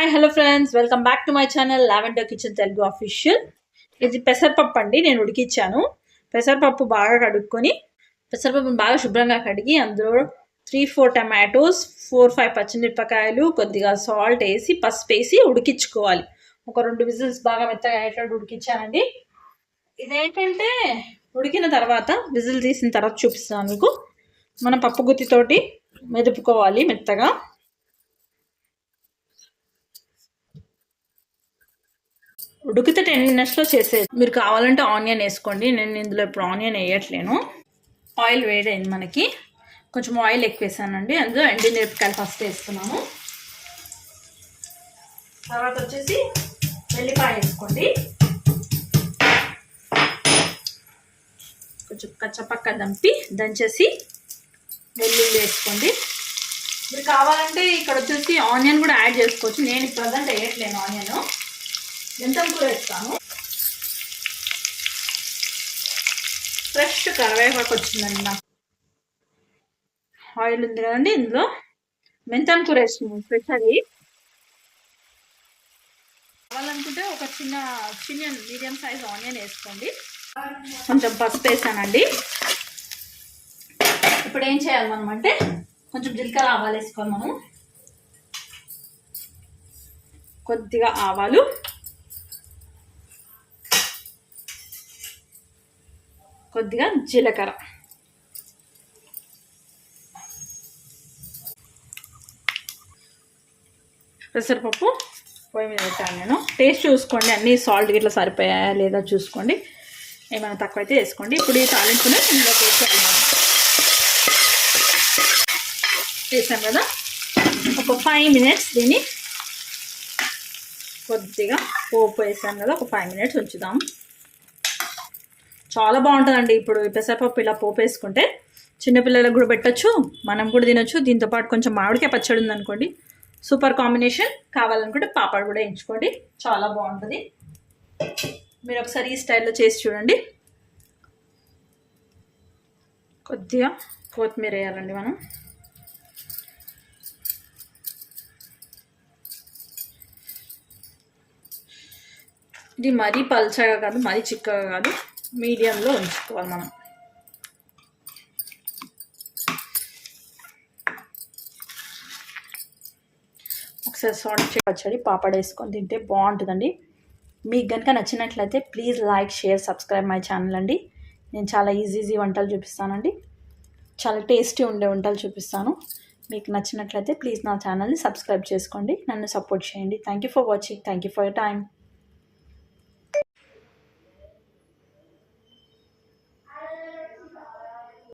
Hi hello friends, welcome back to my channel lavender kitchen Telugu official. ఇది పెసరపప్పు అండి. నేను ఉడికిచ్చాను. పెసరపప్పు బాగా కడుక్కొని పెసరపప్పుని బాగా శుభ్రంగా కడిగి అందులో 3-4 టమాటోస్, 4-5 పచ్చిమిరపకాయలు, కొద్దిగా సాల్ట్ వేసి పసుపు వేసి ఉడికించుకోవాలి. ఒక 2 విజిల్స్ బాగా మెత్తగా అయ్యేటట్టు ఉడికించానండి. ఇదేంటంటే ఉడికిన తర్వాత విజిల్ తీసిన తర్వాత చూపిస్తాను మీకు. మనం పప్పు గుత్తితోటి మెదుపుకోవాలి మెత్తగా. ఉడికితే 10 మినిట్స్లో చేసేది. మీరు కావాలంటే ఆనియన్ వేసుకోండి. నేను ఇందులో ఇప్పుడు ఆనియన్ వేయట్లేను. ఆయిల్ వేడైంది మనకి. కొంచెం ఆయిల్ ఎక్కువ వేసానండి. అందులో ఎండుమిరపకాయలు ఫస్ట్ వేస్తున్నాము. తర్వాత వచ్చేసి వెల్లిపాయ వేసుకోండి. కొంచెం కచ్చపక్క దంచేసి వెల్లుల్లి వేసుకోండి. మీరు కావాలంటే ఇక్కడ వచ్చేసి ఆనియన్ కూడా యాడ్ చేసుకోవచ్చు. నేను ప్రజెంట్ వేయట్లేను ఆనియన్. మెంతం కూర వేస్తాను. ఫ్రెష్ కరివేపాకు వచ్చిందండి నాకు. ఆయిల్ ఉంది కదండి, ఇందులో మెంతం కూర వేస్తున్నాను. ఫ్రెష్ అది కావాలనుకుంటే ఒక చిన్న మీడియం సైజ్ ఆనియన్ వేసుకోండి. కొంచెం పసుపు వేసానండి. ఇప్పుడు ఏం చేయాలి మనం అంటే కొంచెం జీలకర్ర ఆవాలు వేసుకోవాలి. మనం కొద్దిగా ఆవాలు, కొద్దిగా జీలకర్ర, పెసరపప్పు పొయ్యి మీద పెట్టాను నేను. టేస్ట్ చూసుకోండి, అన్నీ సాల్ట్ గిట్లా సరిపోయాయా లేదా చూసుకోండి. ఏమైనా తక్కువైతే వేసుకోండి. ఇప్పుడు ఈ తాలింపుని ఇందులోకి వేసేయాలి. వేసాం కదా, ఒక 5 మినిట్స్ దీన్ని కొద్దిగా పోపు వేసాం కదా, ఒక 5 మినిట్స్ ఉంచుదాం. చాలా బాగుంటుందండి. ఇప్పుడు పెసరపప్పు ఇలా పోపు వేసుకుంటే చిన్నపిల్లలకు కూడా పెట్టచ్చు, మనం కూడా తినొచ్చు. దీంతోపాటు కొంచెం మామిడికాయ పచ్చడి ఉందనుకోండి, సూపర్ కాంబినేషన్. కావాలనుకుంటే పాపడ్ కూడా వేయించుకోండి, చాలా బాగుంటుంది. మీరు ఒకసారి ఈ స్టైల్లో చేసి చూడండి. కొద్దిగా కొత్తిమీర వేయాలండి మనం. ఇది మరీ పల్చగా కాదు, మరీ చిక్కగా కాదు, మీడియంలో ఉంచుకోవాలి మనం. ఒకసారి సాల్ట్ పచ్చడి పాపడ్ వేసుకొని తింటే బాగుంటుందండి. మీకు కనుక నచ్చినట్లయితే please like, share, subscribe my channel అండి. నేను చాలా ఈజీ వంటలు చూపిస్తానండి. చాలా టేస్టీ ఉండే వంటలు చూపిస్తాను. మీకు నచ్చినట్లయితే ప్లీజ్ నా ఛానల్ని సబ్స్క్రైబ్ చేసుకోండి, నన్ను సపోర్ట్ చేయండి. Thank you for watching. Thank you for your time.